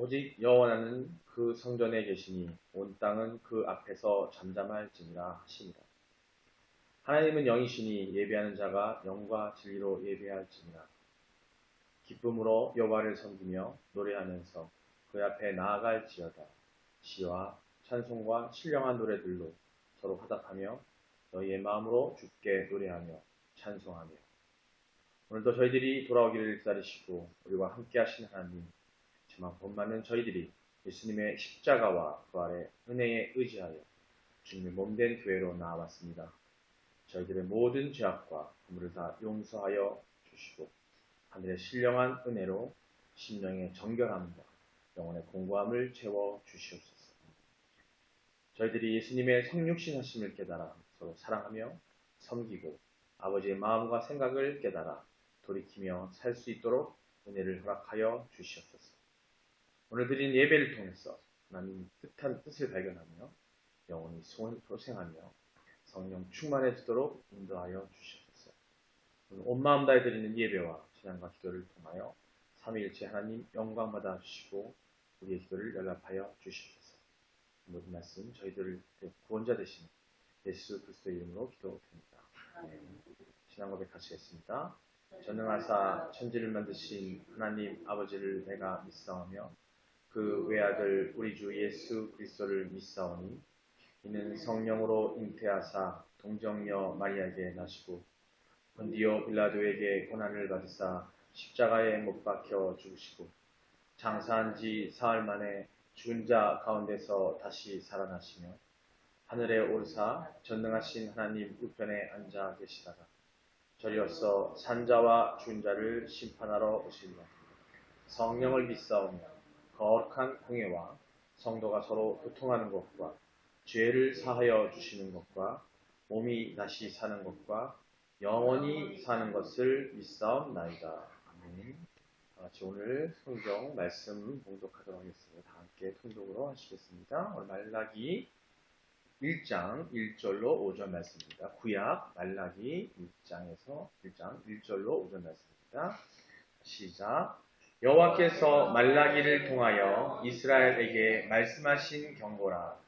오직 여호와는 그 성전에 계시니 온 땅은 그 앞에서 잠잠할지니라 하시니라. 하나님은 영이시니 예배하는 자가 영과 진리로 예배할지니라. 기쁨으로 여호와를 섬기며 노래하면서 그 앞에 나아갈지어다. 시와 찬송과 신령한 노래들로 서로 화답하며 너희의 마음으로 주께 노래하며 찬송하며. 오늘도 저희들이 돌아오기를 기다리시고 우리와 함께 하신 하나님, 정말 복 많은 저희들이 예수님의 십자가와 부활의 은혜에 의지하여 주님의 몸된 교회로 나아왔습니다. 저희들의 모든 죄악과 허물을 다 용서하여 주시고 하늘의 신령한 은혜로 심령의 정결함과 영혼의 공고함을 채워 주시옵소서. 저희들이 예수님의 성육신 하심을 깨달아 서로 사랑하며 섬기고 아버지의 마음과 생각을 깨달아 돌이키며 살 수 있도록 은혜를 허락하여 주시옵소서. 오늘 드린 예배를 통해서 하나님 뜻한 뜻을 발견하며 영혼이 소생하며 성령 충만해지도록 인도하여 주시옵소서. 오늘 온 마음 다해 드리는 예배와 찬양과 기도를 통하여 삼위일체 하나님 영광 받아 주시고 우리의 기도를 연락하여 주시옵소서. 모든 말씀 저희들 구원자 되신 예수 그리스도의 이름으로 기도드립니다. 신앙 고백하시겠습니다. 전능하사 천지를 만드신 하나님 아버지를 내가 믿사오며 그 외아들 우리 주 예수 그리스도를 믿사오니 이는 성령으로 잉태하사 동정녀 마리아에게 나시고 본디오 빌라도에게 고난을 받으사 십자가에 못 박혀 죽으시고 장사한 지 사흘 만에 죽은 자 가운데서 다시 살아나시며 하늘에 오르사 전능하신 하나님 우편에 앉아 계시다가 저리로서 산자와 죽은 자를 심판하러 오시리라. 성령을 믿사오며 거룩한 공예와 성도가 서로 교통하는 것과 죄를 사하여 주시는 것과 몸이 다시 사는 것과 영원히 사는 것을 믿사옵나이다. 아멘. 같이 오늘 성경 말씀 봉독하도록 하겠습니다. 다 함께 통독으로 하시겠습니다. 오늘 말라기 1장 1절로 5절 말씀입니다. 구약 말라기 1장에서 1장 1절로 5절 말씀입니다. 시작. 여호와께서 말라기를 통하여 이스라엘에게 말씀하신 경고라.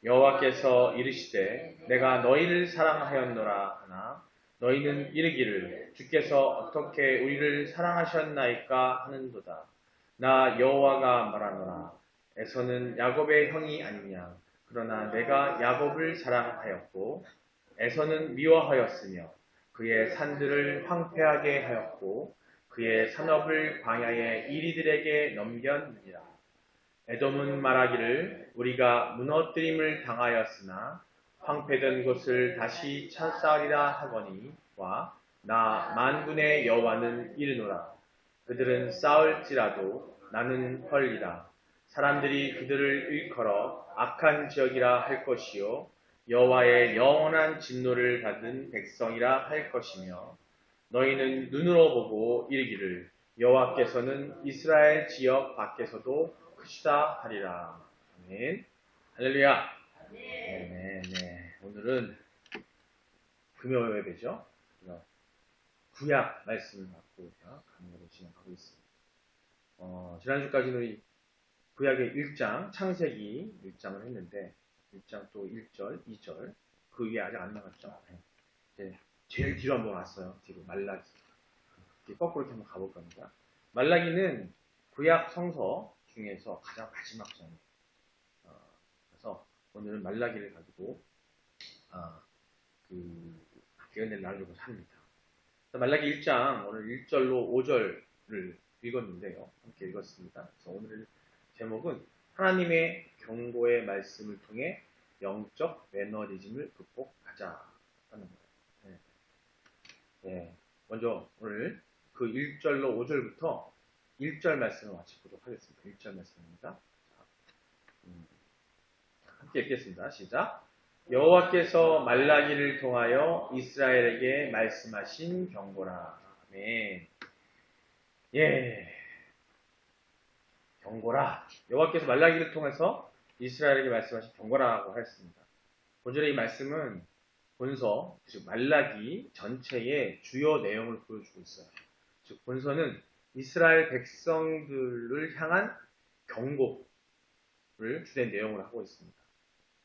여호와께서 이르시되 내가 너희를 사랑하였노라 하나 너희는 이르기를 주께서 어떻게 우리를 사랑하셨나이까 하는도다. 나 여호와가 말하노라. 에서는 야곱의 형이 아니냐. 그러나 내가 야곱을 사랑하였고 에서는 미워하였으며 그의 산들을 황폐하게 하였고 그의 산업을 광야의 이리들에게 넘겼느니라. 에돔은 말하기를 우리가 무너뜨림을 당하였으나 황폐된 곳을 다시 찾사하리라 하거니와 나 만군의 여호와는 이르노라. 그들은 싸울지라도 나는 헐리라. 사람들이 그들을 일컬어 악한 지역이라 할 것이요 여호와의 영원한 진노를 받은 백성이라 할 것이며 너희는 눈으로 보고 이르기를 여호와께서는 이스라엘 지역 밖에서도 크시다 하리라. 아멘. 할렐루야. 네. 오늘은 금요 예배죠. 구약 말씀을 갖고 우리가 강의를 진행하고 있습니다. 지난주까지는 우리 구약의 1장, 창세기 1장을 했는데 1장 또 1절, 2절 그 위에 아직 안 나갔죠. 이제 제일 뒤로 한번 왔어요. 뒤로 말라기. 거꾸로 이렇게 한번 가볼 겁니다. 말라기는 구약 성서 중에서 가장 마지막 장이에요. 그래서 오늘은 말라기를 가지고 예언의 날을 합니다. 말라기 1장 오늘 1절로 5절을 읽었는데요. 함께 읽었습니다. 그래서 오늘 제목은 하나님의 경고의 말씀을 통해 영적 매너리즘을 극복하자 하는 거예요. 네. 먼저 오늘 그 1절로 5절부터 1절 말씀을 같이 보도록 하겠습니다. 1절 말씀입니다. 함께 읽겠습니다. 시작. 여호와께서 말라기를 통하여 이스라엘에게 말씀하신 경고라. 아멘. 경고라. 여호와께서 말라기를 통해서 이스라엘에게 말씀하신 경고라고 하였습니다. 본절의 이 말씀은 본서, 즉 말라기 전체의 주요 내용을 보여주고 있어요. 즉 본서는 이스라엘 백성들을 향한 경고를 주된 내용으로 하고 있습니다.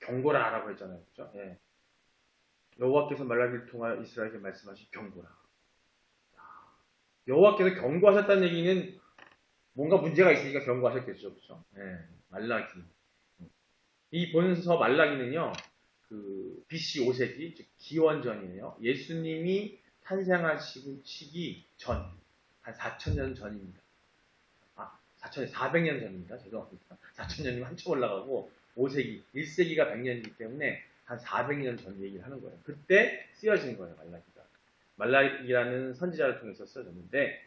경고라라고 했잖아요. 그죠? 예. 여호와께서 말라기를 통하여 이스라엘에게 말씀하신 경고라. 여호와께서 경고하셨다는 얘기는 뭔가 문제가 있으니까 경고하셨겠죠. 그죠? 예. 말라기. 이 본서 말라기는요, 그 BC 5세기, 즉 기원전이에요. 예수님이 탄생하시기 시기 전, 한 4,000년 전입니다. 400년 전입니다. 죄송합니다. 4,000년이면 한참 올라가고 5세기, 1세기가 100년이기 때문에 한 400년 전 얘기를 하는 거예요. 그때 쓰여진 거예요, 말라기가. 말라기라는 선지자를 통해서 쓰여졌는데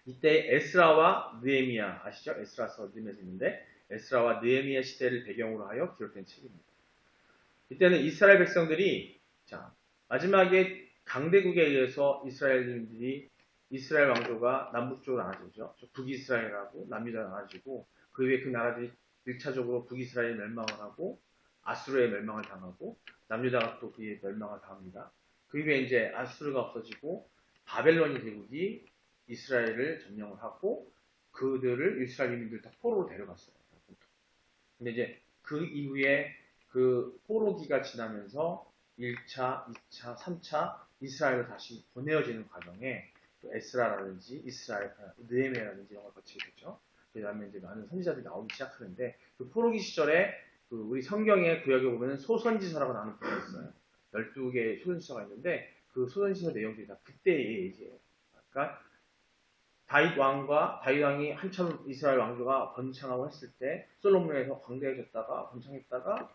이때 에스라와 느헤미야 아시죠? 에스라서 느헤미야 있는데 에스라와 느헤미야 시대를 배경으로 하여 기록된 책입니다. 이때는 이스라엘 백성들이 자 마지막에 강대국에 의해서 이스라엘 왕조가 남북쪽으로 나눠지죠. 북이스라엘하고 남유다가 나눠지고 그 이후에 그 나라들이 1차적으로 북이스라엘 멸망을 하고 아수르의 멸망을 당하고 남유다가 또 그의 멸망을 당합니다. 그 이후에 이제 아수르가 없어지고 바벨론이 대국이 이스라엘을 점령을 하고 그들을 이스라엘 민민들 다 포로로 데려갔어요. 근데 이제 그 이후에 그 포로기가 지나면서 1차, 2차, 3차 이스라엘로 다시 보내어지는 과정에 또 에스라라든지 느헤미야라든지 이런 걸 거치게 되죠. 그 다음에 이제 많은 선지자들이 나오기 시작하는데 그 포로기 시절에 그 우리 성경의 구역에 보면 소선지서라고 나오는 구역이 있어요. 12개의 소선지서가 있는데 그 소선지서 내용들이 다 그때의 얘기예요. 그러니까 다윗 왕이 한참 이스라엘 왕조가 번창하고 했을 때 솔로몬에서 광대해졌다가 번창했다가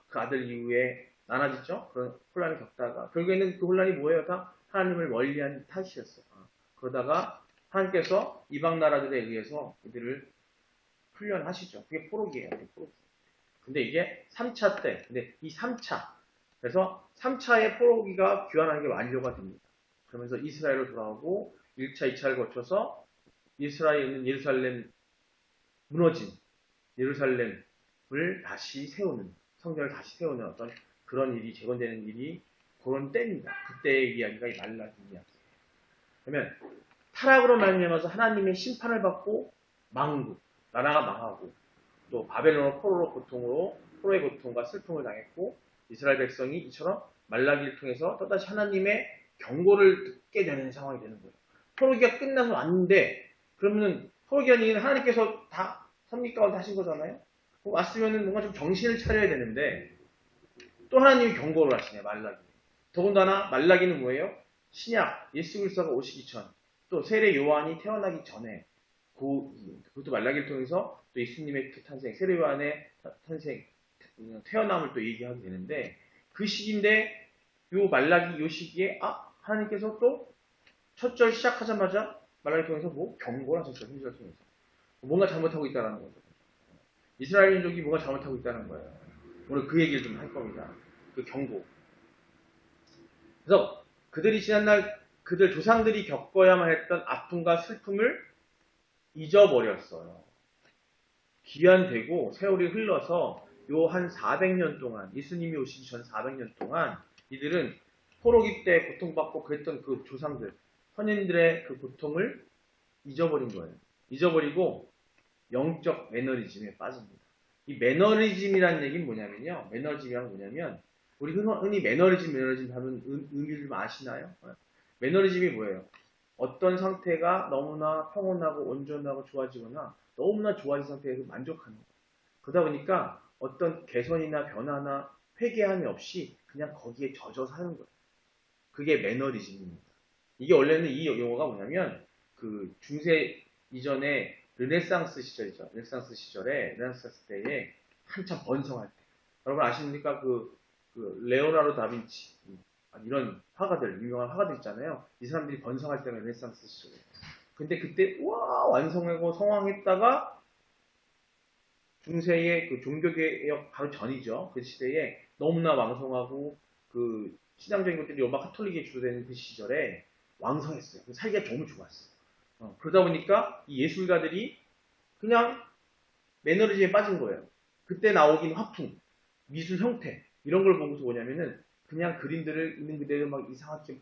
그 아들 이후에 나눠졌죠. 그런 혼란을 겪다가 결국에는 그 혼란이 뭐예요? 다 하나님을 멀리한 탓이었어요. 그러다가 하나님께서 이방 나라들에 의해서 이들을 훈련하시죠. 그게 포로기예요. 포로기. 근데 이게 3차 때, 근데 이 3차, 그래서 3차의 포로기가 귀환하는 게 완료가 됩니다. 그러면서 이스라엘로 돌아오고 1차, 2차를 거쳐서 이스라엘에 있는 예루살렘 무너진 예루살렘을 다시 세우는 성전을 다시 세우는 어떤 그런 일이 재건되는 일이 그런 때입니다. 그때의 이야기가 이 말라기 이야기예요. 그러면 타락으로 말미암아서 하나님의 심판을 받고 망국, 나라가 망하고 또 바벨론 포로의 고통과 슬픔을 당했고 이스라엘 백성이 이처럼 말라기를 통해서 또다시 하나님의 경고를 듣게 되는 상황이 되는 거예요. 포로기가 끝나서 왔는데 그러면 포로기가 아닌 하나님께서 다 섭리 가운데 하신 거잖아요. 왔으면 뭔가 좀 정신을 차려야 되는데 또 하나님이 경고를 하시네. 말라기. 더군다나 말라기는 뭐예요? 신약 예수 그리스도가 오시기 전 또 세례 요한이 태어나기 전에 그것도 말라기를 통해서 또 예수님의 탄생, 세례 요한의 탄생, 태어남을 또 얘기하게 되는데 그 시기인데 요 말라기 요 시기에 하나님께서 또 첫 절 시작하자마자 말라기 통해서 뭐 경고를 하셨어요. 선지자를 통해서 뭔가 잘못하고 있다는 거죠. 이스라엘 민족이 뭔가 잘못하고 있다는 거예요. 오늘 그 얘기를 좀 할 겁니다. 그 경고. 그래서 그들이 지난날 그들 조상들이 겪어야만 했던 아픔과 슬픔을 잊어버렸어요. 기한되고 세월이 흘러서 요 한 400년 동안 예수님이 오시기 전 400년 동안 이들은 포로기 때 고통받고 그랬던 그 조상들 선인들의 그 고통을 잊어버린 거예요. 잊어버리고 영적 매너리즘에 빠집니다. 이 매너리즘이라는 얘기는 뭐냐면요. 매너리즘이란 뭐냐면 우리 흔히 매너리즘 하면 의미를 좀 아시나요? 매너리즘이 뭐예요? 어떤 상태가 너무나 평온하고 온전하고 좋아지거나 너무나 좋아진 상태에서 만족하는 거예요. 그러다 보니까 어떤 개선이나 변화나 회개함이 없이 그냥 거기에 젖어 사는 거예요. 그게 매너리즘입니다. 이게 원래는 이 용어가 뭐냐면 그 중세 이전에 르네상스 시절이죠. 르네상스 때에 한참 번성할 때. 여러분 아십니까? 그 레오나르도 다빈치 이런 화가들, 유명한 화가들 있잖아요. 이 사람들이 번성할 때가 르네상스 시절이에요. 근데 그때 완성하고 성황했다가 중세의 그 종교개혁 바로 전이죠. 그 시대에 너무나 왕성하고 그 신앙적인 것들이 로마 카톨릭에 주도되는 그 시절에 왕성했어요. 살기가 너무 좋았어요. 그러다 보니까 이 예술가들이 그냥 매너리즘에 빠진 거예요. 그때 나오긴 화풍, 미술 형태 이런 걸 보고서 뭐냐면은 그냥 그림들을 있는 그대로 막 이상하게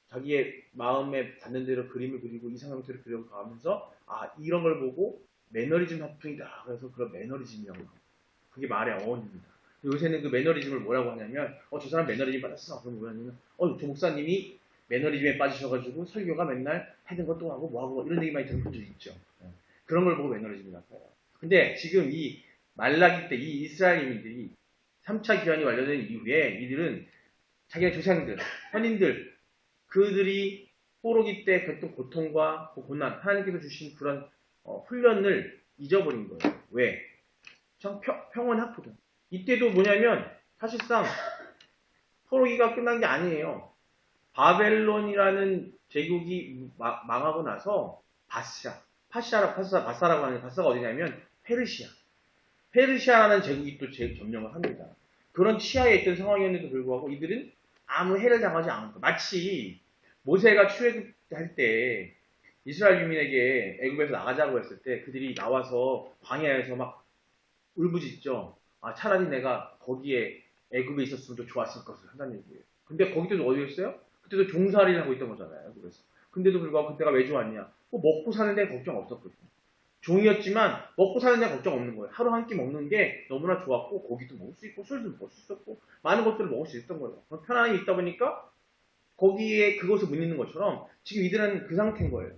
자기의 마음에 닿는 대로 그림을 그리고 이상 형태를 그려가면서 이런 걸 보고 매너리즘 학풍이다. 그래서 그런 매너리즘이라고 합니다. 그게 말의 어원입니다. 요새는 그 매너리즘을 뭐라고 하냐면, 저 사람 매너리즘 빠졌어. 그럼 뭐냐면, 저 목사님이 매너리즘에 빠지셔가지고 설교가 맨날 하는 것도 하고 뭐하고 이런 얘기 많이 들은 분들이 있죠. 그런 걸 보고 매너리즘이라고 해요. 근데 지금 이 말라기 때 이 이스라엘인들이 3차 기한이 완료된 이후에 이들은 자기의 조상들, 현인들, 그들이 포로기 때 겪던 고통과 그 고난, 하나님께서 주신 그런 훈련을 잊어버린 거예요. 왜? 평원 학포든. 이때도 뭐냐면 사실상 포로기가 끝난 게 아니에요. 바벨론이라는 제국이 망하고 나서 바사라고 하는 바사가 어디냐면 페르시아. 페르시아라는 제국이 또 점령을 합니다. 그런 치하에 있던 상황이었는데도 불구하고 이들은 아무 해를 당하지 않고 마치 모세가 출애굽할 때 이스라엘 유민에게 애굽에서 나가자고 했을 때 그들이 나와서 광야에서 막 울부짖죠. 차라리 내가 거기에 애굽에 있었으면 더 좋았을 것을 한다는 얘기예요. 근데 거기도 어디였어요? 그때도 종살이를 하고 있던 거잖아요. 그래서 근데도 불구하고 그때가 왜 좋았냐? 먹고 사는 데 걱정 없었거든요. 종이었지만 먹고 사는 데 걱정 없는 거예요. 하루 한 끼 먹는 게 너무나 좋았고 고기도 먹을 수 있고 술도 먹을 수 있었고 많은 것들을 먹을 수 있었던 거예요. 편안함이 있다 보니까 거기에 그것을 못 있는 것처럼 지금 이들은 그 상태인 거예요.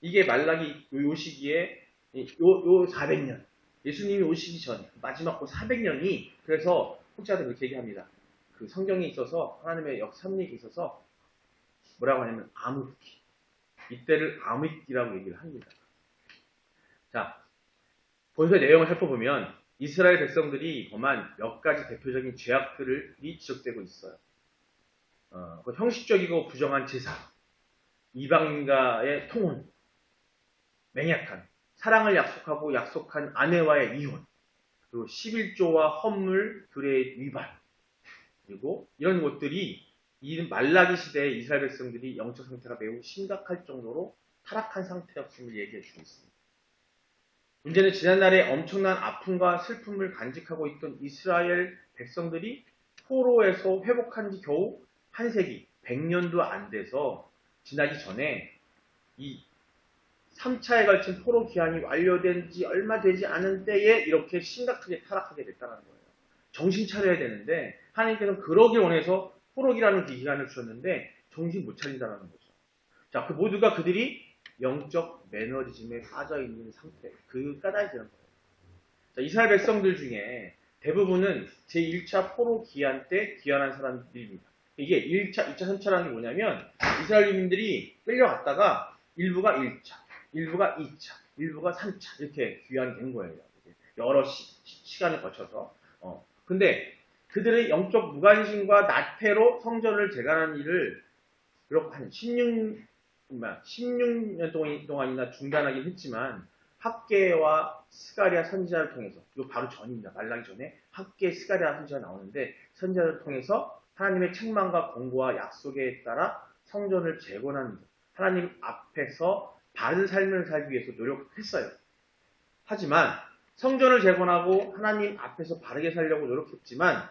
이게 말라기 요 시기에 요 400년 예수님이 오시기 전 마지막 그 400년이 그래서 혹자들 그렇게 얘기합니다. 그 성경에 있어서 하나님의 섭리에 있어서 뭐라고 하냐면 암흑기 이때를 암흑기라고 얘기를 합니다. 자, 본서의 내용을 살펴보면 이스라엘 백성들이 범한 몇 가지 대표적인 죄악들이 지적되고 있어요. 그 형식적이고 부정한 제사, 이방인과의 통혼, 맹약한, 사랑을 약속하고 약속한 아내와의 이혼, 그리고 11조와 헌물, 규례의 위반, 그리고 이런 것들이 이 말라기 시대의 이스라엘 백성들이 영적 상태가 매우 심각할 정도로 타락한 상태였음을 얘기해 주고 있습니다. 문제는 지난날에 엄청난 아픔과 슬픔을 간직하고 있던 이스라엘 백성들이 포로에서 회복한 지 겨우 한 세기, 100년도 안 돼서 지나기 전에 이 3차에 걸친 포로 기한이 완료된 지 얼마 되지 않은 때에 이렇게 심각하게 타락하게 됐다는 거예요. 정신 차려야 되는데 하나님께서는 그러길 원해서 포로기라는 기간을 주셨는데 정신 못 차린다는 거죠. 자, 그 모두가 그들이 영적 매너리즘에 빠져있는 상태, 그 까닭이라는 거예요. 자, 이스라엘 백성들 중에 대부분은 제1차 포로 기한 때 귀환한 사람들입니다. 이게 1차, 2차, 3차라는 게 뭐냐면 이스라엘 민들이 끌려갔다가 일부가 1차, 일부가 2차, 일부가 3차 이렇게 귀환이 된 거예요. 여러 시간을 거쳐서. 근데 그들의 영적 무관심과 나태로 성전을 재건하는 일을 그렇게 한 16년 동안이나 중단하긴 했지만 학계와 스가랴 선지자를 통해서 이거 바로 전입니다. 말라기 전에 학계 스가랴 선지자가 나오는데 선지자를 통해서 하나님의 책망과 권고와 약속에 따라 성전을 재건하는 하나님 앞에서 바른 삶을 살기 위해서 노력했어요. 하지만 성전을 재건하고 하나님 앞에서 바르게 살려고 노력했지만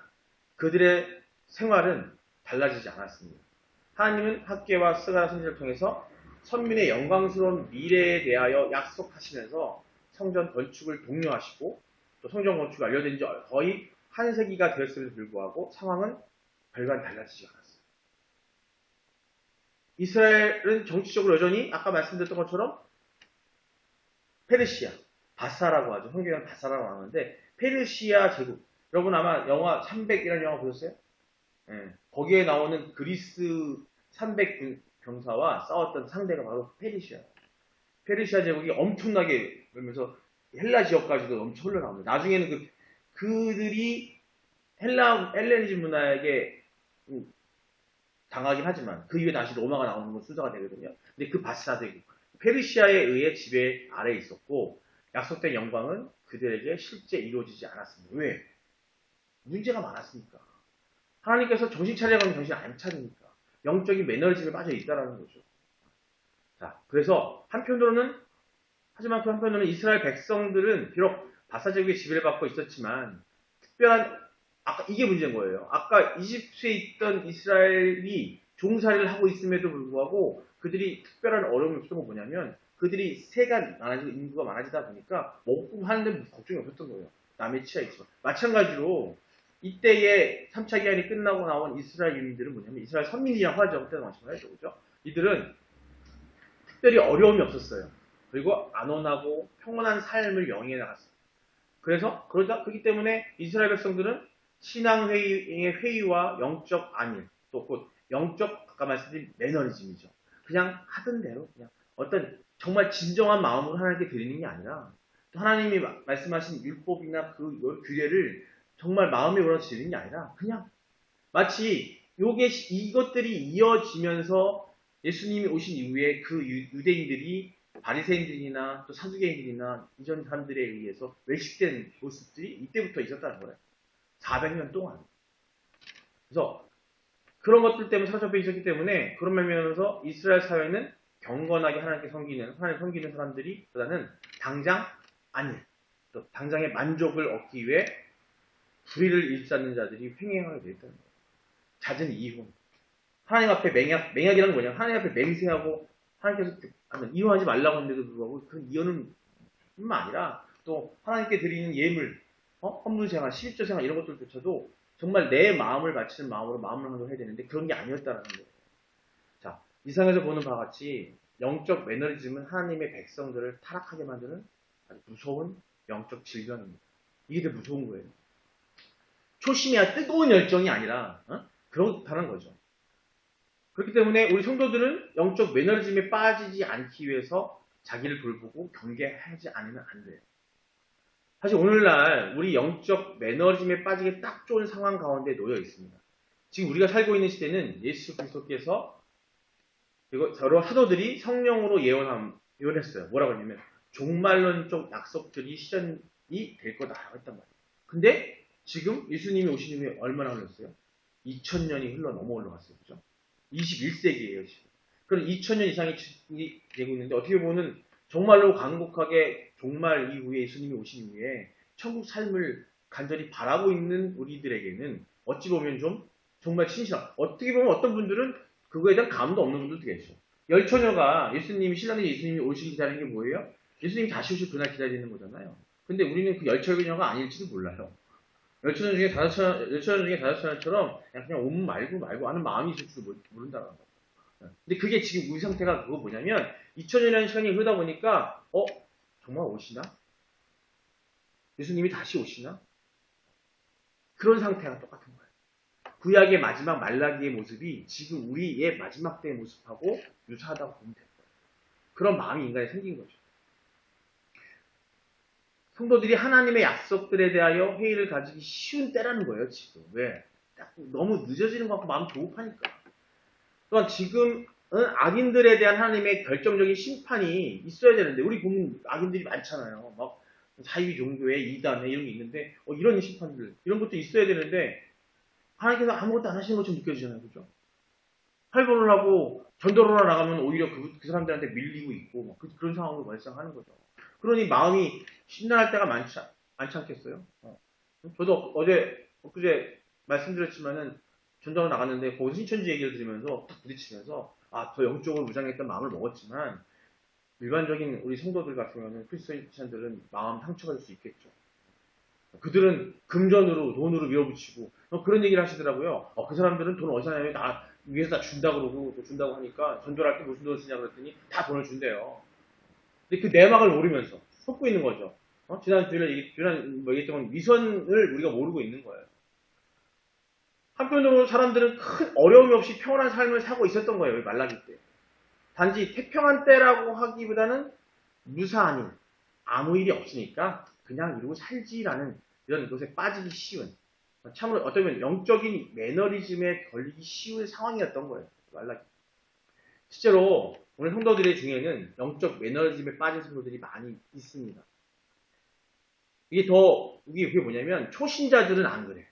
그들의 생활은 달라지지 않았습니다. 하나님은 학계와 스가랴 선지자를 통해서 선민의 영광스러운 미래에 대하여 약속하시면서 성전 건축을 독려하시고 또 성전 건축이 완료된 지 거의 한 세기가 되었음에도 불구하고 상황은 별반 달라지지 않았어요. 이스라엘은 정치적으로 여전히 아까 말씀드렸던 것처럼 페르시아, 바사라고 하죠. 성경에는 바사라고 하는데 페르시아 제국. 여러분 아마 영화 300이라는 영화 보셨어요? 네. 거기에 나오는 그리스 300 병사와 싸웠던 상대가 바로 페르시아. 페르시아 제국이 엄청나게 그러면서 헬라 지역까지도 엄청 흘러나옵니다. 나중에는 그들이 헬레니즘 문화에게 당하긴 하지만 그 이후에 다시 로마가 나오는 건 순서가 되거든요. 근데 그 바사 제국 페르시아에 의해 지배 아래에 있었고 약속된 영광은 그들에게 실제 이루어지지 않았습니다. 왜? 문제가 많았으니까. 하나님께서 정신 차려가면 정신 안 차리니까. 영적인 매너리즘에 빠져 있다라는 거죠. 자, 그래서 하지만 그 한편으로는 이스라엘 백성들은 비록 바사제국의 지배를 받고 있었지만 특별한 아까 이게 문제인 거예요. 아까 이집트에 있던 이스라엘이 종살이를 하고 있음에도 불구하고 그들이 특별한 어려움을 겪은 건 뭐냐면 그들이 새가 많아지고 인구가 많아지다 보니까 먹고 하는데 걱정이 없었던 거예요. 남의 치아 있지만. 마찬가지로 이때의 3차 기한이 끝나고 나온 이스라엘 유민들은 뭐냐면 이스라엘 선민이랑 화죠. 그때도 마찬가지죠. 그죠? 이들은 특별히 어려움이 없었어요. 그리고 안온하고 평온한 삶을 영위해 나갔어요. 그렇기 때문에 이스라엘 백성들은 신앙회의의 회의와 영적 안일, 또 곧 영적, 아까 말씀드린 매너리즘이죠. 그냥 하던 대로, 그냥 어떤 정말 진정한 마음으로 하나님께 드리는 게 아니라, 또 하나님이 말씀하신 율법이나 그 규례를 정말 마음에 우러서 드리는 게 아니라, 그냥 마치 이것들이 이어지면서 예수님이 오신 이후에 그 유대인들이 바리새인들이나 또 사두개인들이나 이전 사람들에 의해서 외식된 모습들이 이때부터 있었다는 거예요. 400년 동안. 그래서 그런 것들 때문에 사로잡혀 있었기 때문에 그런 면에서 이스라엘 사회는 경건하게 하나님 섬기는 사람들이 보다는 당장 안일, 또 당장의 만족을 얻기 위해 불의를 일삼는 자들이 횡행하게 되어 있다는 거예요. 잦은 이혼. 하나님 앞에 맹약이라는 뭐냐? 하나님 앞에 맹세하고 하나님께서 이혼하지 말라고 했는데도 불구하고 그 이혼은 뿐만 아니라 또 하나님께 드리는 예물, 헌물 생활, 11조 생활 이런 것들조차도 정말 내 마음을 바치는 마음으로 마음을 한동해야 되는데 그런 게 아니었다는 거예요. 자, 이상에서 보는 바와 같이 영적 매너리즘은 하나님의 백성들을 타락하게 만드는 아주 무서운 영적 질병입니다. 이게 되게 무서운 거예요. 초심이야 뜨거운 열정이 아니라 그렇다는 거죠. 그렇기 때문에 우리 성도들은 영적 매너리즘에 빠지지 않기 위해서 자기를 돌보고 경계하지 않으면 안 돼요. 사실 오늘날 우리 영적 매너리즘에 빠지기 딱 좋은 상황 가운데 놓여 있습니다. 지금 우리가 살고 있는 시대는 예수 그리스도께서 그리고 여러 사도들이 성령으로 예언했어요. 뭐라고 했냐면 종말론적 약속들이 실현이 될 거다라고 했단 말이에요. 근데 지금 예수님이 오신 후에 얼마나 흘렀어요? 2000년이 흘러 넘어 올라갔어요. 그죠? 21세기예요, 지금. 그럼 2000년 이상이 되고 있는데 어떻게 보면 정말로 강국하게 종말 이후에 예수님이 오신 이후에 천국 삶을 간절히 바라고 있는 우리들에게는 어찌 보면 좀 정말 어떻게 보면 어떤 분들은 그거에 대한 감도 없는 분들도 계셔. 열처녀가 신랑이 예수님이 오시기 기다리는 게 뭐예요? 예수님이 다시 오실 그날 기다리는 거잖아요. 근데 우리는 그 열처녀가 아닐지도 몰라요. 열처녀 중에 다섯 처녀처럼 그냥 오면 말고 하는 마음이 있을 줄도 모른다는 거. 근데 그게 지금 우리 상태가 그거 뭐냐면 2000년이라는 시간이 흐르다 보니까 정말 오시나? 예수님이 다시 오시나? 그런 상태가 똑같은 거예요. 구약의 마지막 말라기의 모습이 지금 우리의 마지막 때의 모습하고 유사하다고 보면 돼요. 그런 마음이 인간에 생긴 거죠. 성도들이 하나님의 약속들에 대하여 회의를 가지기 쉬운 때라는 거예요, 지금. 왜? 딱 너무 늦어지는 것 같고 마음 조급하니까. 또한 지금은 악인들에 대한 하나님의 결정적인 심판이 있어야 되는데, 우리 보면 악인들이 많잖아요. 막 사이비 종교에 이단에 이런 게 있는데, 이런 심판들, 이런 것도 있어야 되는데, 하나님께서 아무것도 안 하시는 것처럼 느껴지잖아요. 그죠? 활동을 하고 전도를 하러 나가면 오히려 그 사람들한테 밀리고 있고, 막 그런 상황으로 발생하는 거죠. 그러니 마음이 심란할 때가 많지 않겠어요? 저도 엊그제 말씀드렸지만은 전도하러 나갔는데 거기서 신천지 얘기를 들으면서 딱 부딪히면서 더 영적으로 무장했던 마음을 먹었지만 일반적인 우리 성도들 같은 경우는 크리스천들은 마음 상처가 될 수 있겠죠. 그들은 금전으로 돈으로 밀어붙이고 그런 얘기를 하시더라고요. 그 사람들은 돈 어디서 나냐면 다 위에서 다 준다 그러고 또 준다고 하니까 전도를 할 때 무슨 돈을 쓰냐 그랬더니 다 돈을 준대요. 근데 그 내막을 모르면서 속고 있는 거죠. 지난 주일에 얘기했던 위선을 우리가 모르고 있는 거예요. 한편으로 사람들은 큰 어려움이 없이 평온한 삶을 사고 있었던 거예요. 말라기 때. 단지 태평한 때라고 하기보다는 무사한 일, 아무 일이 없으니까 그냥 이러고 살지라는 이런 것에 빠지기 쉬운, 참으로 어쩌면 영적인 매너리즘에 걸리기 쉬운 상황이었던 거예요. 말라기. 실제로 오늘 성도들 중에는 영적 매너리즘에 빠진 성도들이 많이 있습니다. 이게 뭐냐면 초신자들은 안 그래.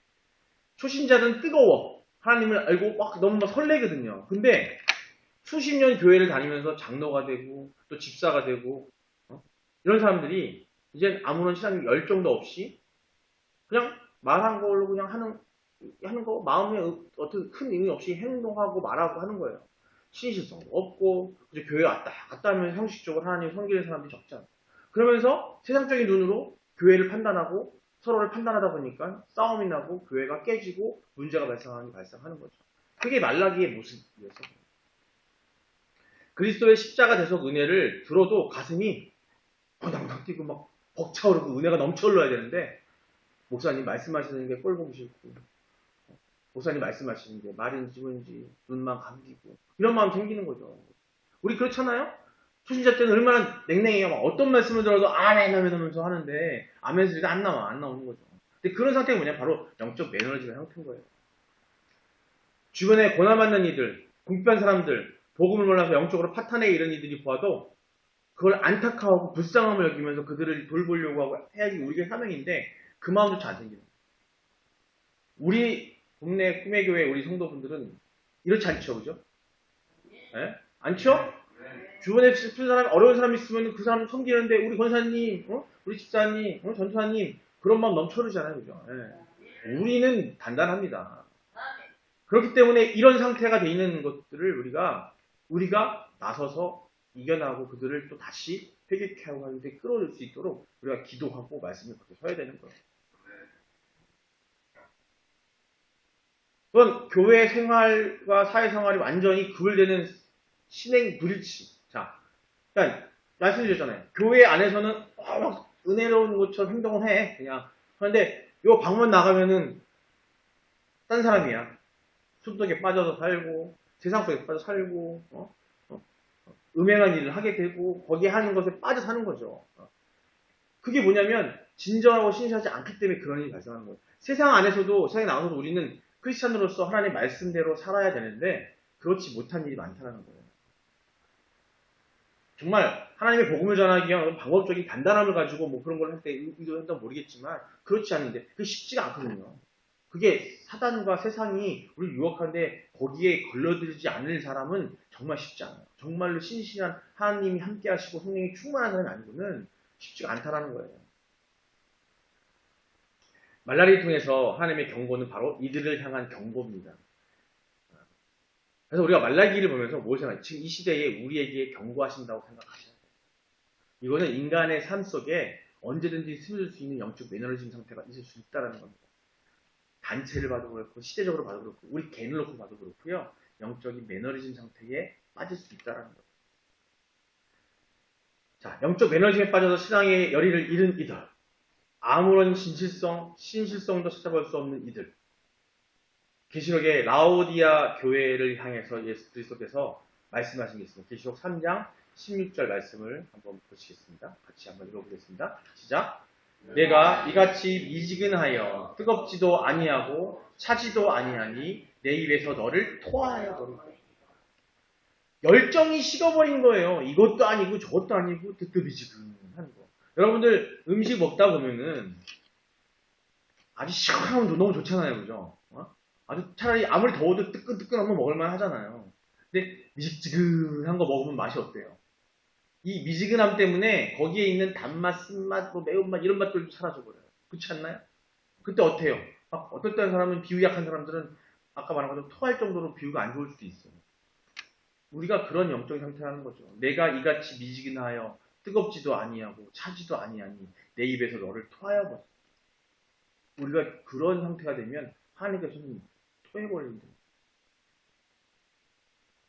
초신자들은 뜨거워. 하나님을 알고 너무 설레거든요. 근데 수십 년 교회를 다니면서 장로가 되고 또 집사가 되고 이런 사람들이 이제 아무런 신앙 열정도 없이 그냥 말한 걸로 그냥 하는 거 마음에 어떤 큰 의미 없이 행동하고 말하고 하는 거예요. 신실성도 없고, 이제 교회 왔다 갔다 하면 형식적으로 하나님 섬기는 사람들이 적잖아. 그러면서 세상적인 눈으로 교회를 판단하고 서로를 판단하다 보니까 싸움이 나고 교회가 깨지고 문제가 발생하는 거죠. 그게 말라기의 모습이었어요. 그리스도의 십자가 대속 은혜를 들어도 가슴이 펑당당 뛰고 막 벅차오르고 은혜가 넘쳐 흘러야 되는데, 목사님 말씀하시는 게 꼴 보기 싫고, 목사님 말씀하시는 게 말인지 뭔지 눈만 감기고, 이런 마음 생기는 거죠. 우리 그렇잖아요? 초신자 때는 얼마나 냉랭해요. 막 어떤 말씀을 들어도 아멘 하면서 하는데 아멘 소리가 안 나오는 거죠. 근데 그런 상태가 뭐냐? 바로 영적 매너리즘의 상태인 거예요. 주변에 고난받는 이들, 궁핍한 사람들, 복음을 몰라서 영적으로 파탄에 이른 이들이 보아도 그걸 안타까워하고 불쌍함을 여기면서 그들을 돌보려고 하고 해야지 우리의 사명인데, 그 마음조차 안 생기는 거예요. 우리 국내 꿈의 교회 우리 성도분들은 이렇지 않죠, 그죠? 네? 않죠? 주변에 슬픈 사람, 어려운 사람 있으면 그 사람 섬기는데, 우리 권사님, 우리 집사님, 전사님, 그런 마음 넘쳐흐르잖아요, 그죠? 네. 우리는 단단합니다. 그렇기 때문에 이런 상태가 돼 있는 것들을 우리가 나서서 이겨나가고 그들을 또 다시 회개케 하고 하는데 끌어올 수 있도록 우리가 기도하고 말씀을 그렇게 서야 되는 거예요. 그건 교회 생활과 사회생활이 완전히 구별되는 신행 불일치. 자, 그러니까 말씀드렸잖아요. 교회 안에서는 막 은혜로운 것처럼 행동을 해. 그냥. 그런데 요 방문 나가면은 딴 사람이야. 숲속에 빠져서 살고, 세상 속에 빠져 살고, 음행한 일을 하게 되고, 거기에 하는 것에 빠져 사는 거죠. 그게 뭐냐면 진정하고 신실하지 않기 때문에 그런 일이 발생하는 거예요. 세상 안에서도, 세상에 나와서도 우리는 크리스찬으로서 하나님의 말씀대로 살아야 되는데 그렇지 못한 일이 많다는 거예요. 정말 하나님의 복음을 전하기 위한 방법적인 단단함을 가지고 뭐 그런 걸 할 때 의도한다면 모르겠지만 그렇지 않은데 그게 쉽지가 않거든요. 그게 사단과 세상이 우리를 유혹하는데 거기에 걸려들지 않을 사람은 정말 쉽지 않아요. 정말로 신실한 하나님이 함께 하시고 성령이 충만한 사람이 아니고는 쉽지가 않다라는 거예요. 말라리를 통해서 하나님의 경고는 바로 이들을 향한 경고입니다. 그래서 우리가 말라기를 보면서 뭘 생각해요? 지금 이 시대에 우리에게 경고하신다고 생각하셔야 돼요. 이거는 인간의 삶 속에 언제든지 스며들 수 있는 영적 매너리즘 상태가 있을 수 있다는 겁니다. 단체를 봐도 그렇고 시대적으로 봐도 그렇고 우리 개인을 놓고 봐도 그렇고요. 영적인 매너리즘 상태에 빠질 수 있다는 거예요. 자, 영적 매너리즘에 빠져서 신앙의 열의를 잃은 이들, 아무런 신실성도 찾아볼 수 없는 이들, 계시록의 라오디아 교회를 향해서 예수 그리스도께서 말씀하신 게 있습니다. 계시록 3장 16절 말씀을 한번 보시겠습니다. 같이 한번 읽어보겠습니다. 시작. 내가 이같이 미지근하여 뜨겁지도 아니하고 차지도 아니하니 내 입에서 너를 토하여 버린다. 열정이 식어버린 거예요. 이것도 아니고 저것도 아니고 뜨뜻미지근한 거. 여러분들 음식 먹다 보면은 아주 시원하면 너무 좋잖아요, 그죠? 아주 차라리 아무리 더워도 뜨끈뜨끈한 거 먹을만 하잖아요. 근데 미지근한 거 먹으면 맛이 어때요? 이 미지근함 때문에 거기에 있는 단맛, 쓴맛, 뭐 매운맛 이런 맛들도 사라져버려요. 그렇지 않나요? 그때 어때요? 어떨 때 사람은 비위 약한 사람들은 아까 말한 것처럼 토할 정도로 비위가 안 좋을 수도 있어요. 우리가 그런 영적인 상태라는 거죠. 내가 이같이 미지근하여 뜨겁지도 아니하고 차지도 아니하니 내 입에서 너를 토하여 버렸어. 우리가 그런 상태가 되면 하나님께서는 토해버린다.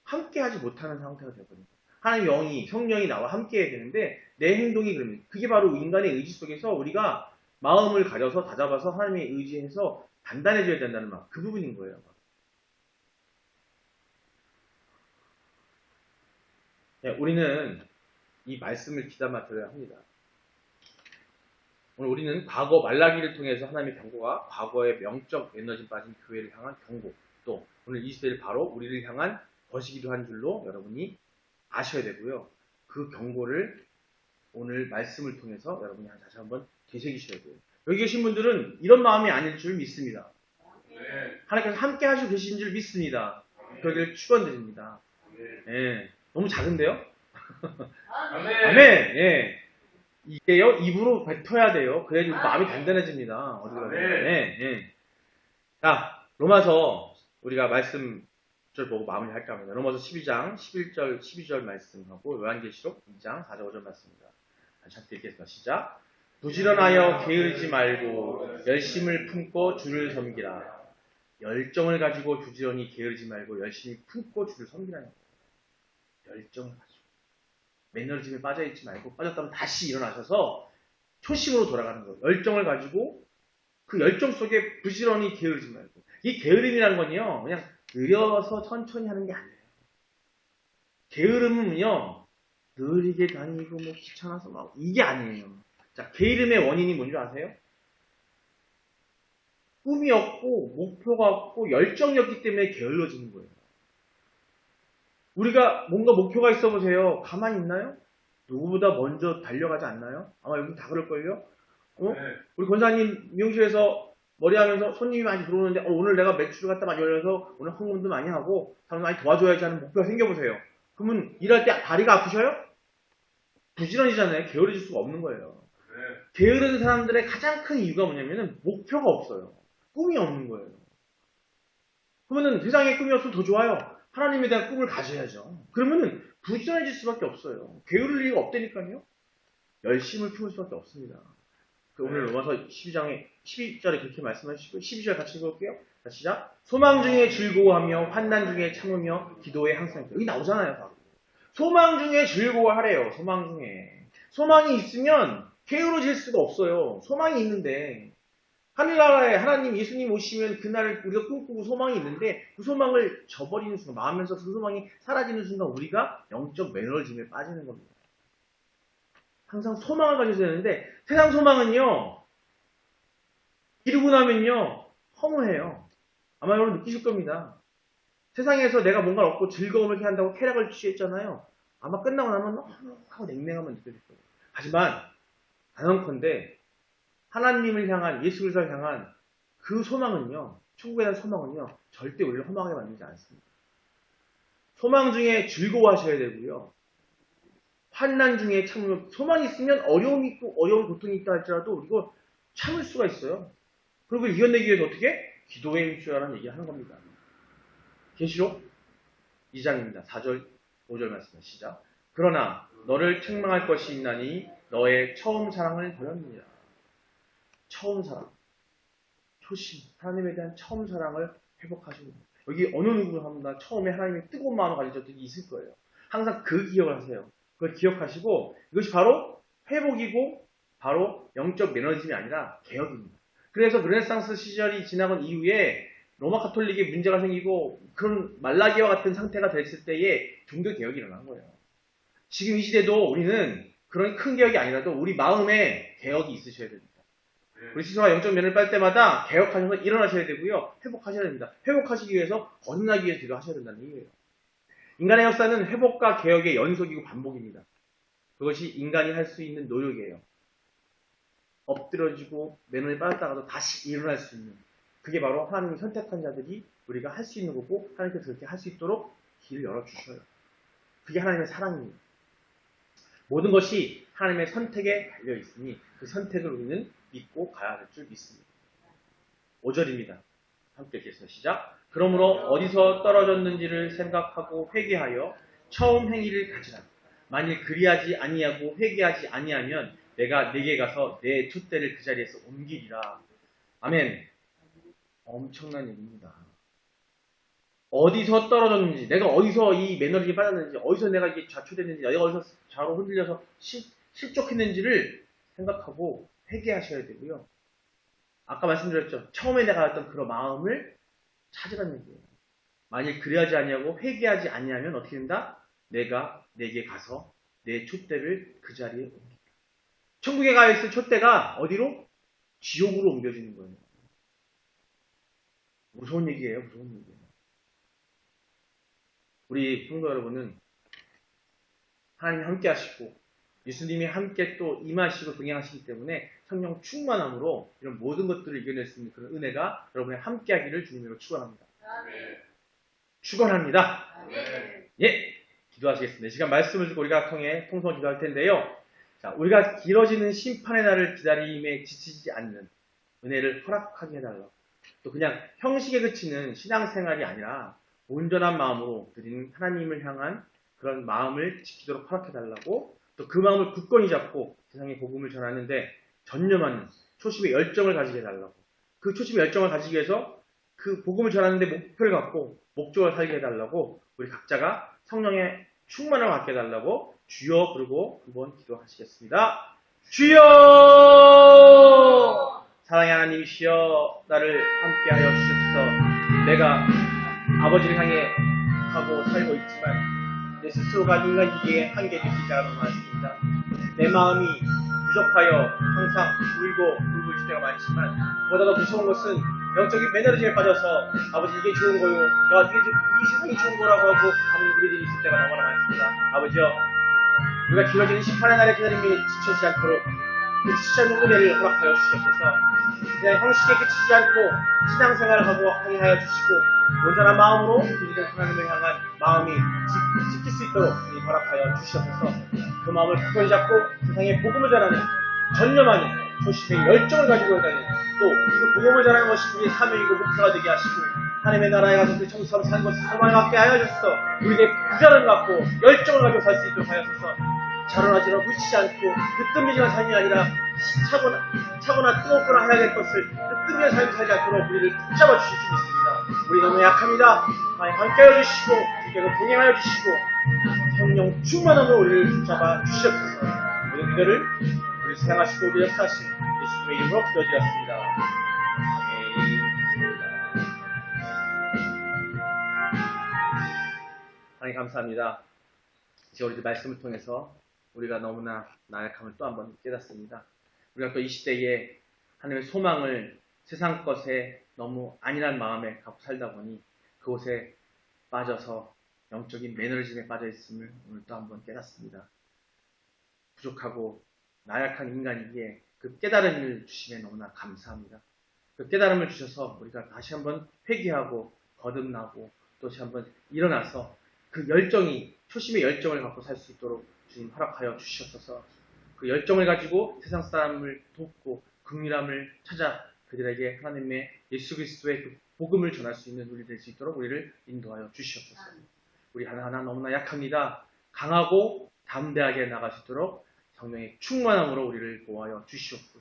함께하지 못하는 상태가 되거든요. 하나님 영이, 성령이 나와 함께해야 되는데 내 행동이 그러면 그게 바로 인간의 의지 속에서 우리가 마음을 가져서 다잡아서 하나님의 의지해서 단단해져야 된다는 말, 그 부분인 거예요. 네, 우리는 이 말씀을 귀담아 들어야 합니다. 오늘 우리는 과거 말라기를 통해서 하나님의 경고와 과거의 명적 에너지 빠진 교회를 향한 경고, 또 오늘 이 시대를 바로 우리를 향한 것이기도 한 줄로 여러분이 아셔야 되고요. 그 경고를 오늘 말씀을 통해서 여러분이 다시 한번 되새기셔야 돼요. 여기 계신 분들은 이런 마음이 아닐 줄 믿습니다. 하나님께서 함께 하시고 계신 줄 믿습니다. 그러기를 축원드립니다. 예, 너무 작은데요? 아멘. 예. 이게요, 입으로 뱉어야 돼요. 그래야지 마음이 단단해집니다. 어디 가서. 예, 예. 자, 로마서 우리가 말씀 절 보고 마무리 할까 합니다. 로마서 12장 11절 12절 말씀하고 요한계시록 2장 4절 5절 말씀입니다. 다시 함께 읽겠습니다. 시작. 부지런하여 게으르지 말고 열심을 품고 주를 섬기라. 열정을 가지고 부지런히 게으르지 말고 열심히 품고 주를 섬기라는 거예요. 열정을 가지고. 매너리즘에 빠져있지 말고 빠졌다면 다시 일어나셔서 초심으로 돌아가는 거예요. 열정을 가지고 그 열정 속에 부지런히 게으르지 말고. 이 게으름이라는 건요. 그냥 느려서 천천히 하는 게 아니에요. 게으름은요. 느리게 다니고 뭐 귀찮아서 막 이게 아니에요. 자, 게으름의 원인이 뭔지 아세요? 꿈이 없고 목표가 없고 열정이 없기 때문에 게을러지는 거예요. 우리가 뭔가 목표가 있어 보세요. 가만히 있나요? 누구보다 먼저 달려가지 않나요? 아마 여기 다 그럴걸요? 네. 우리 권사님 미용실에서 머리하면서 손님이 많이 들어오는데 오늘 내가 매출을 갖다 많이 올려서 오늘 헌금도 많이 하고 사람 많이 도와줘야지 하는 목표가 생겨보세요. 그러면 일할 때 다리가 아프셔요? 부지런히잖아요. 게으러질 수가 없는 거예요. 네. 게으른 사람들의 가장 큰 이유가 뭐냐면은 목표가 없어요. 꿈이 없는 거예요. 그러면은 세상에 꿈이 없으면 더 좋아요. 하나님에 대한 꿈을 가져야죠. 그러면은 부지런해질 수밖에 없어요. 게으를 이유가 없다니까요. 열심을 품을 수밖에 없습니다. 오늘 로마서 12장에 12절에 그렇게 말씀하시고 12절 같이 읽어볼게요. 자, 시작. 소망 중에 즐거워하며 환난 중에 참으며 기도에 항상 여기 나오잖아요. 바로. 소망 중에 즐거워하래요. 소망 중에. 소망이 있으면 게으러질 수가 없어요. 소망이 있는데 하늘나라에 하나님 예수님 오시면 그날 우리가 꿈꾸고 소망이 있는데 그 소망을 저버리는 순간 마음에서 그 소망이 사라지는 순간 우리가 영적 매너리즘에 빠지는 겁니다. 항상 소망을 가지셔야 되는데 세상 소망은요 이루고 나면요 허무해요. 아마 여러분 느끼실 겁니다. 세상에서 내가 뭔가를 얻고 즐거움을 이렇게 한다고 쾌락을 취했잖아요. 아마 끝나고 나면 너무 냉랭하면 느껴질 거예요. 하지만 단언컨대 하나님을 향한 예수 그리스도를 향한 그 소망은요 천국에 대한 소망은요 절대 우리를 허망하게 만들지 않습니다. 소망 중에 즐거워하셔야 되고요. 환난 중에 참으면 소망이 있으면 어려움이 있고 어려운 고통이 있다 할지라도 우리가 참을 수가 있어요. 그리고 이겨내기 위해서 어떻게? 기도에 힘쓰라는 얘기를 하는 겁니다. 계시록 2장입니다. 4절 5절 말씀 시작. 그러나 너를 책망할 것이 있나니 너의 처음 사랑을 버렸느니라. 처음 사랑, 초심, 하나님에 대한 처음 사랑을 회복하시는 거예요. 여기 어느 누구를 합니다. 처음에 하나님의 뜨거운 마음을 가진 적들이 있을 거예요. 항상 그 기억을 하세요. 그걸 기억하시고 이것이 바로 회복이고 바로 영적 매너리즘이 아니라 개혁입니다. 그래서 르네상스 시절이 지나간 이후에 로마 카톨릭에 문제가 생기고 그런 말라기와 같은 상태가 됐을 때에 종교 개혁이 일어난 거예요. 지금 이 시대도 우리는 그런 큰 개혁이 아니라도 우리 마음에 개혁이 있으셔야 됩니다. 우리 스스로가 영적 면을 빨 때마다 개혁하셔서 일어나셔야 되고요. 회복하셔야 됩니다. 회복하시기 위해서 거듭나기 위해서 기도하셔야 된다는 얘기예요. 인간의 역사는 회복과 개혁의 연속이고 반복입니다. 그것이 인간이 할 수 있는 노력이에요. 엎드려지고 매너를 빠졌다가도 다시 일어날 수 있는 그게 바로 하나님이 선택한 자들이 우리가 할 수 있는 거고 하나님께서 그렇게 할 수 있도록 길을 열어주셔요. 그게 하나님의 사랑입니다. 모든 것이 하나님의 선택에 달려있으니 그 선택을 우리는 믿고 가야 할 줄 믿습니다. 5절입니다. 함께 읽겠습니다. 시작. 그러므로 어디서 떨어졌는지를 생각하고 회개하여 처음 행위를 가지라. 만일 그리하지 아니하고 회개하지 아니하면 내가 네게 가서 내 촛대를 그 자리에서 옮기리라. 아멘. 엄청난 얘기입니다. 어디서 떨어졌는지, 내가 어디서 이 매너리즘에 빠졌는지, 어디서 내가 이게 좌초됐는지, 내가 어디서 좌로 흔들려서 실족했는지를 생각하고 회개하셔야 되고요. 아까 말씀드렸죠. 처음에 내가 했던 그런 마음을 찾으라는 얘기예요. 만일 그리하지 아니하고 회개하지 아니하면 어떻게 된다? 내가 내게 가서 내 촛대를 그 자리에 옮긴다. 천국에 가 있을 촛대가 어디로? 지옥으로 옮겨지는 거예요. 무서운 얘기예요. 무서운 얘기예요. 우리 성도 여러분은 하나님이 함께 하시고 예수님이 함께 또 임하시고 동행하시기 때문에 성령 충만함으로 이런 모든 것들을 이겨낼 수 있는 그런 은혜가 여러분의 함께 하기를 주님으로 축원합니다. 축원합니다. 예, 기도하시겠습니다. 이 시간 말씀을 듣고 우리가 통해 통성 기도할 텐데요. 자, 우리가 길어지는 심판의 날을 기다림에 지치지 않는 은혜를 허락하게 해달라. 또 그냥 형식에 그치는 신앙생활이 아니라 온전한 마음으로 드리는 하나님을 향한 그런 마음을 지키도록 허락해달라고, 또 그 마음을 굳건히 잡고 세상에 복음을 전하는데 전념하는 초심의 열정을 가지게 해달라고, 그 초심의 열정을 가지기 위해서 그 복음을 전하는데 목표를 갖고 목적을 살게 해달라고, 우리 각자가 성령의 충만을 갖게 해달라고 주여 부르고 한번 기도하시겠습니다. 주여! 사랑의 하나님이시여, 나를 함께하여 주셔서 내가 아버지를 향해 가고 살고 있지만 내 스스로가 인간이기에 한계되지 자가 너무 많습니다. 내 마음이 부족하여 항상 울고 울고 때가 많지만, 그보다 더 무서운 것은 영적인 매너리즘에 빠져서 아버지 이게 좋은 거요, 야 이게 이 세상이 좋은 거라고 하고 하는 우리들이 있을 때가 너무나 많습니다. 아버지여, 우리가 길어지는 심판의 날의 기다림이 지쳐지지 않도록 그 지치지 않는 은혜를 허락하여 주시옵소서. 그냥 형식에 그치지 않고 신앙생활을 하고 하여 주시고, 온전한 마음으로 우리들 하나님을 향한 마음이 지킬 수 있도록 허락하여 주시옵소서. 그 마음을 굳건히 잡고 세상에 복음을 전하는 전념하는 초심의 열정을 가지고 있다니, 또 그 복음을 전하는 것이 우리의 사명이고 목표가 되게 하시고, 하나님의 나라에 가서 그 청소하며 사는 것을 소망을 갖게 하여 주소서. 우리의 부자를 갖고 열정을 가지고 살 수 있도록 하여 주소서. 자라나지나 묻히지 않고 뜨뜻미지한 삶이 아니라 차거나 뜨겁거나 해야 될 것을 뜨뜻미한 삶을 살지 않도록 우리를 붙잡아 주실 수 있습니다. 우리 너무 약합니다. 함께하여 주시고 우리에게 동행하여 주시고 성령 충만함으로 우리를 붙잡아 주시옵소서. 모든 기도를 우리 사랑하시고 우리 역사하신 예수님의 이름으로 기도드렸습니다. 하나님 감사합니다. 이제 우리들 말씀을 통해서 우리가 너무나 나약함을 또 한번 깨닫습니다. 우리가 또 이 시대에 하나님의 소망을 세상 것에 너무 안일한 마음에 갖고 살다 보니 그곳에 빠져서 영적인 매너리즘에 빠져 있음을 오늘 또 한번 깨닫습니다. 부족하고 나약한 인간이기에 그 깨달음을 주심에 너무나 감사합니다. 그 깨달음을 주셔서 우리가 다시 한번 회개하고 거듭나고 또 다시 한번 일어나서 그 열정이, 초심의 열정을 갖고 살 수 있도록 주님 허락하여 주시옵소서. 그 열정을 가지고 세상 사람을 돕고 긍휼함을 찾아 그들에게 하나님의 예수 그리스도의 그 복음을 전할 수 있는 우리 될 수 있도록 우리를 인도하여 주시옵소서. 우리 하나하나 너무나 약합니다. 강하고 담대하게 나갈 수 있도록 성령의 충만함으로 우리를 보호하여 주시옵소서.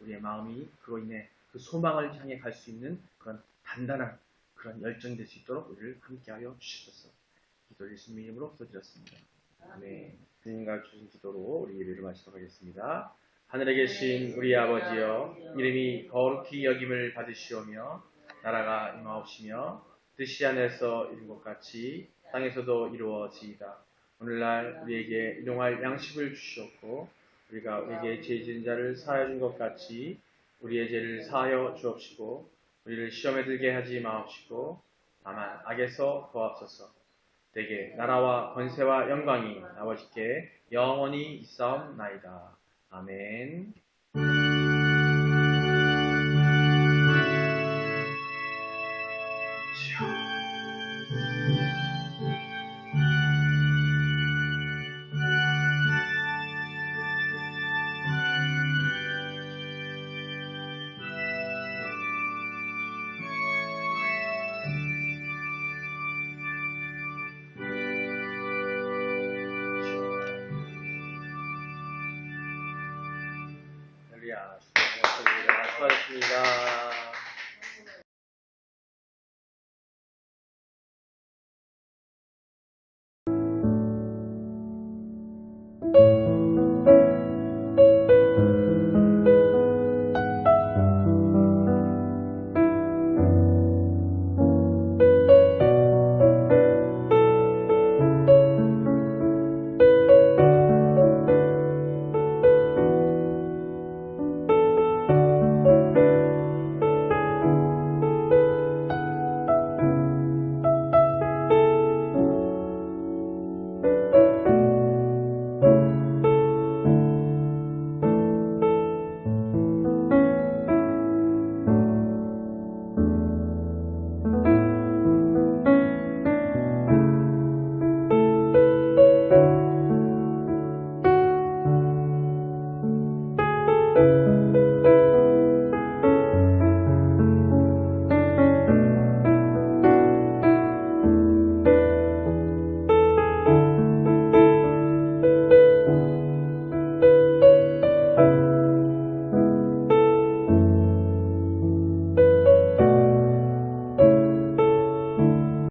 우리의 마음이 그로 인해 그 소망을 향해 갈 수 있는 그런 단단한 그런 열정이 될 수 있도록 우리를 함께하여 주시옵소서. 기도를 예수님 이름으로 기도드렸습니다. 아멘. 주님과 주신 기도로 우리 예배를 마치도록 하겠습니다. 하늘에 계신 우리 아버지여, 이름이 거룩히 여김을 받으시오며 나라가 임하옵시며 뜻이 하늘에서 이룬 것 같이 땅에서도 이루어지이다. 오늘날 우리에게 일용할 양식을 주시옵고 우리가 우리에게 죄 지은 자를 사하여 준 것 같이 우리의 죄를 사하여 주옵시고 우리를 시험에 들게 하지 마옵시고 다만 악에서 구하옵소서. 내게 나라와 권세와 영광이 아버지께 영원히 있사옵나이다. 아멘. 수고하셨습니다.